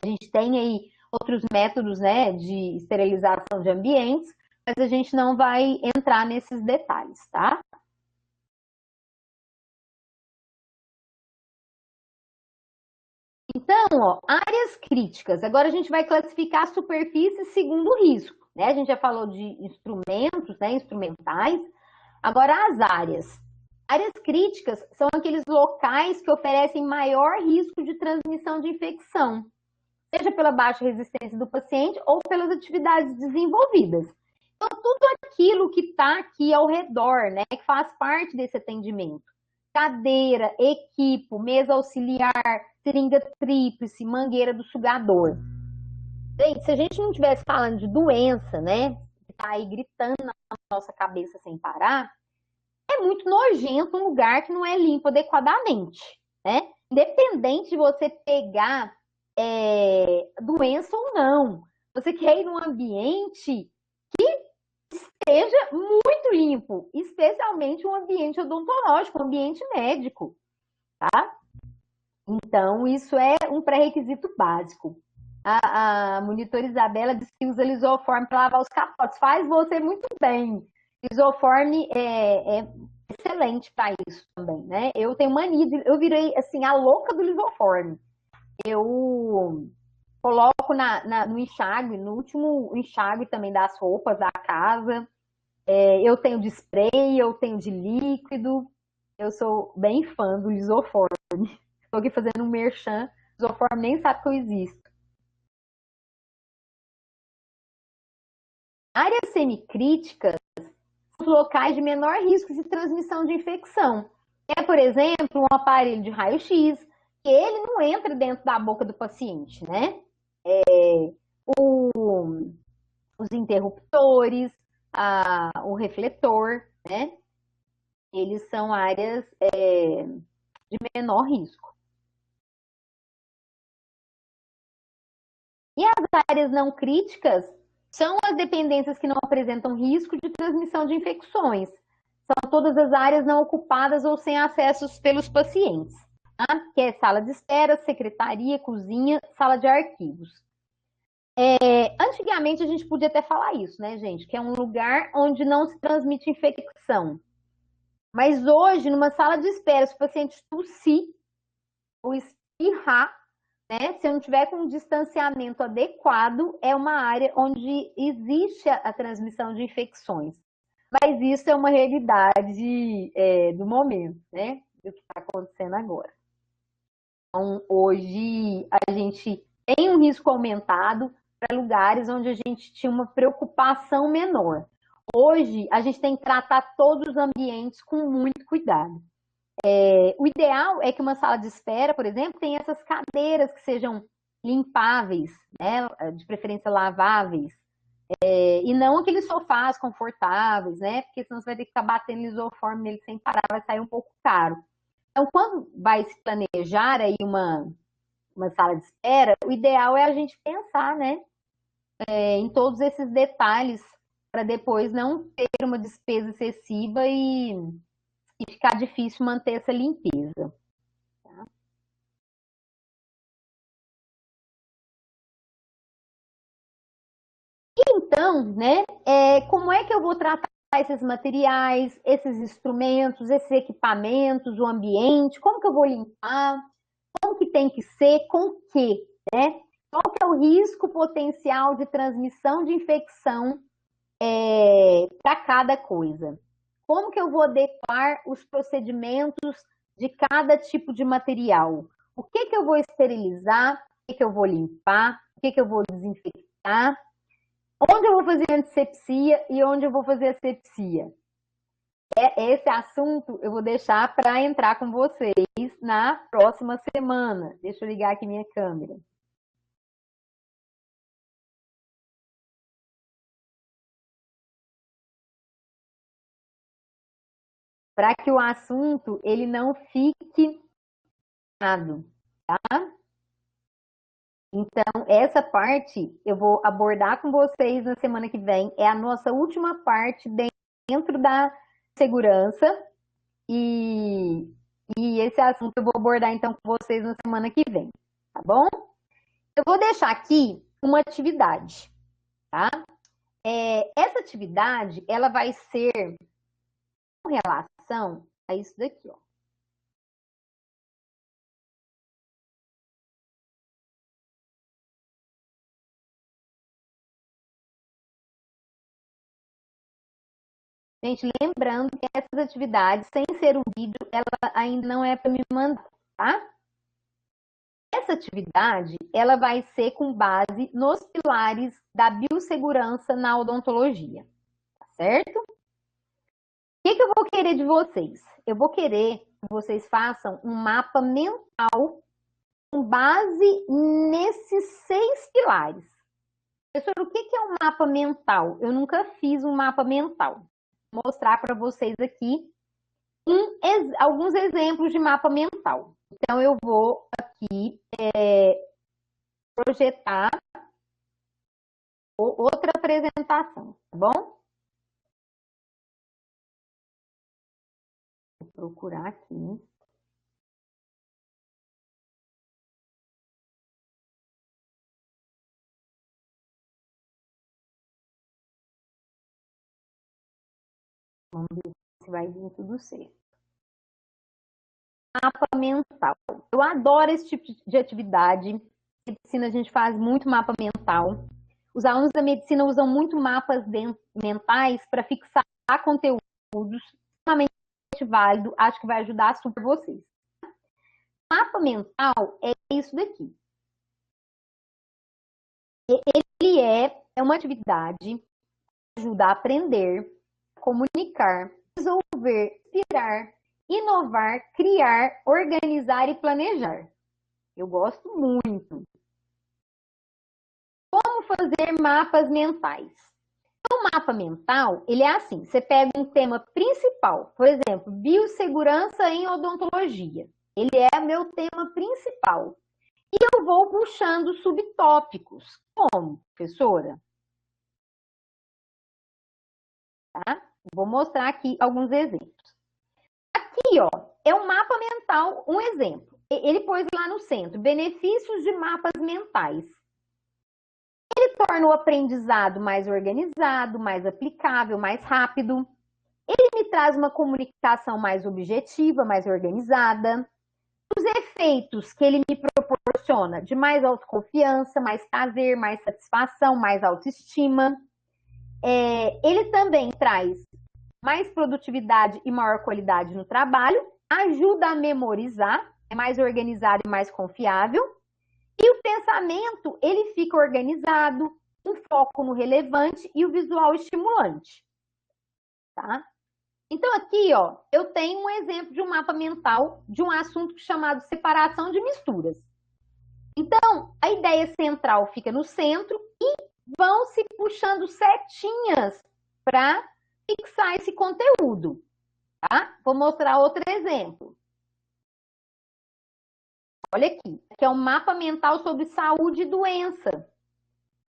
a gente tem aí outros métodos, né, de esterilização de ambientes, mas a gente não vai entrar nesses detalhes, tá? Então, ó, áreas críticas. Agora a gente vai classificar a superfície segundo o risco, né? A gente já falou de instrumentos, né, instrumentais. Agora as áreas. Áreas críticas são aqueles locais que oferecem maior risco de transmissão de infecção, seja pela baixa resistência do paciente ou pelas atividades desenvolvidas. Então, tudo aquilo que está aqui ao redor, né, que faz parte desse atendimento. Cadeira, equipo, mesa auxiliar, seringa tríplice, mangueira do sugador. Gente, se a gente não estivesse falando de doença, né, que está aí gritando na nossa cabeça sem parar, é muito nojento um lugar que não é limpo adequadamente, né? Independente de você pegar doença ou não, você quer ir num ambiente que esteja muito limpo, especialmente um ambiente odontológico, um ambiente médico, tá? Então, isso é um pré-requisito básico. A monitora Isabela disse que usa lisoforme para lavar os capotes. Faz você muito bem. Lisoforme é excelente para isso também, né? Eu tenho mania, eu virei assim a louca do lisoforme. Eu coloco no enxágue, no último enxágue também das roupas da casa. Eu tenho de spray, eu tenho de líquido. Eu sou bem fã do lisoforme. Estou aqui fazendo um merchan. Lisoforme nem sabe que eu existo. Áreas semicríticas os locais de menor risco de transmissão de infecção. Por exemplo, um aparelho de raio-x, que ele não entra dentro da boca do paciente, né? Os interruptores, o refletor, né? Eles são áreas de menor risco. E as áreas não críticas são as dependências que não apresentam risco de transmissão de infecções. São todas as áreas não ocupadas ou sem acessos pelos pacientes, tá? Que é sala de espera, secretaria, cozinha, sala de arquivos. Antigamente a gente podia até falar isso, né, gente? Que é um lugar onde não se transmite infecção. Mas hoje, numa sala de espera, se o paciente tossir ou espirrar, né, se eu não tiver com um distanciamento adequado, é uma área onde existe a transmissão de infecções. Mas isso é uma realidade do momento, né? Do que está acontecendo agora. Então, hoje, a gente tem um risco aumentado para lugares onde a gente tinha uma preocupação menor. Hoje, a gente tem que tratar todos os ambientes com muito cuidado. O ideal é que uma sala de espera, por exemplo, tenha essas cadeiras que sejam limpáveis, né? De preferência laváveis, e não aqueles sofás confortáveis, né? Porque senão você vai ter que ficar batendo lisoforme nele sem parar, vai sair um pouco caro. Então, quando vai se planejar aí uma sala de espera, o ideal é a gente pensar, né? Em todos esses detalhes, para depois não ter uma despesa excessiva e ficar difícil manter essa limpeza. Tá? Então, né, como é que eu vou tratar esses materiais, esses instrumentos, esses equipamentos, o ambiente, como que eu vou limpar? como que tem que ser, com o quê, né? Qual que é o risco potencial de transmissão de infecção para cada coisa? Como que eu vou adequar os procedimentos de cada tipo de material? O que que eu vou esterilizar? O que que eu vou limpar? O que que eu vou desinfectar? Onde eu vou fazer antisepsia e onde eu vou fazer asepsia? Esse assunto eu vou deixar para entrar com vocês na próxima semana. Deixa eu ligar aqui minha câmera. Para que o assunto ele não fique nada, tá? Então, essa parte eu vou abordar com vocês na semana que vem. É a nossa última parte dentro da segurança. E, e esse assunto eu vou abordar então com vocês na semana que vem, tá bom? Eu vou deixar aqui uma atividade, tá? Essa atividade, ela vai ser com relação a isso daqui, ó. Gente, lembrando que essas atividades, sem ser um vídeo, ela ainda não é para me mandar, tá? Essa atividade, ela vai ser com base nos pilares da biossegurança na odontologia, tá certo? O que eu vou querer de vocês? Eu vou querer que vocês façam um mapa mental com base nesses 6 pilares. Professor, o que é um mapa mental? Eu nunca fiz um mapa mental. Vou mostrar para vocês aqui alguns exemplos de mapa mental. Então, eu vou aqui projetar outra apresentação, tá bom? Vou procurar aqui. Vamos ver se vai vir tudo certo. Mapa mental. Eu adoro esse tipo de atividade. Na medicina a gente faz muito mapa mental. Os alunos da medicina usam muito mapas mentais para fixar conteúdos, extremamente válido. Acho que vai ajudar super vocês. Mapa mental é isso daqui. Ele é uma atividade que ajuda a aprender, comunicar, resolver, inspirar, inovar, criar, organizar e planejar. Eu gosto muito. Como fazer mapas mentais? O mapa mental, ele é assim, você pega um tema principal, por exemplo, biossegurança em odontologia. Ele é meu tema principal. E eu vou puxando subtópicos. Como, professora? Tá? Vou mostrar aqui alguns exemplos. Aqui, ó, é um mapa mental, um exemplo. Ele pôs lá no centro, benefícios de mapas mentais. Ele torna o aprendizado mais organizado, mais aplicável, mais rápido. Ele me traz uma comunicação mais objetiva, mais organizada. Os efeitos que ele me proporciona de mais autoconfiança, mais prazer, mais satisfação, mais autoestima. Ele também traz mais produtividade e maior qualidade no trabalho, ajuda a memorizar, é mais organizado e mais confiável. E o pensamento, ele fica organizado, um foco no relevante e o visual estimulante. Tá? Então, aqui, ó, eu tenho um exemplo de um mapa mental de um assunto chamado separação de misturas. Então, a ideia central fica no centro e vão se puxando setinhas para fixar esse conteúdo. Tá? Vou mostrar outro exemplo. Olha aqui, que é um mapa mental sobre saúde e doença.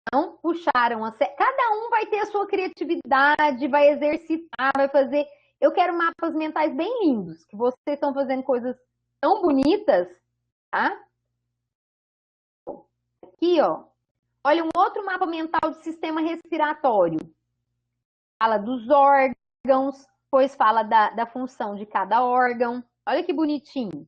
Então, puxaram, cada um vai ter a sua criatividade, vai exercitar, vai fazer. Eu quero mapas mentais bem lindos, que vocês estão fazendo coisas tão bonitas, tá? Aqui, ó. Olha, um outro mapa mental de sistema respiratório. Fala dos órgãos, depois fala da função de cada órgão. Olha que bonitinho.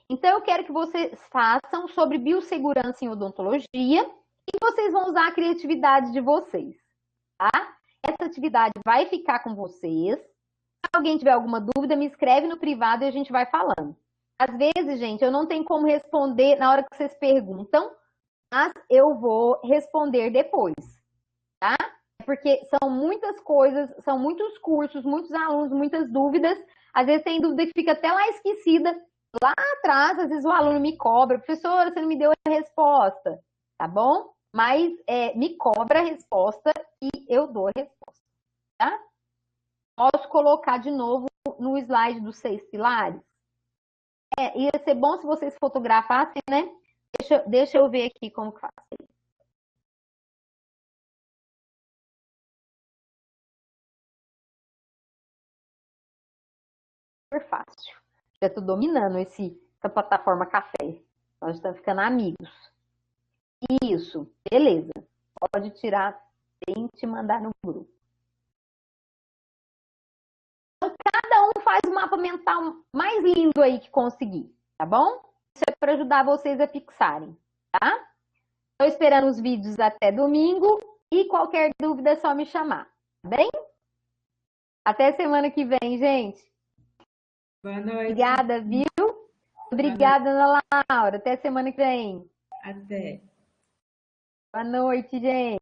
Então, eu quero que vocês façam sobre biossegurança em odontologia e vocês vão usar a criatividade de vocês, tá? Essa atividade vai ficar com vocês. Se alguém tiver alguma dúvida, me escreve no privado e a gente vai falando. Às vezes, gente, eu não tenho como responder na hora que vocês perguntam, mas eu vou responder depois, tá? Porque são muitas coisas, são muitos cursos, muitos alunos, muitas dúvidas. Às vezes tem dúvida que fica até lá esquecida. Lá atrás, às vezes o aluno me cobra, professora, você não me deu a resposta, tá bom? Mas me cobra a resposta e eu dou a resposta, tá? Posso colocar de novo no slide dos 6 pilares? Ia ser bom se vocês fotografassem, né? Deixa eu ver aqui como que faz. Super fácil. Já tô dominando essa plataforma café. Nós estamos ficando amigos. Isso, beleza. Pode tirar, print e mandar no grupo. Então, cada um faz o mapa mental mais lindo aí que conseguir, tá bom? Isso é para ajudar vocês a fixarem, tá? Estou esperando os vídeos até domingo e qualquer dúvida é só me chamar, tá bem? Até semana que vem, gente. Boa noite. Obrigada, viu? Obrigada, Ana Laura. Até semana que vem. Até. Boa noite, gente.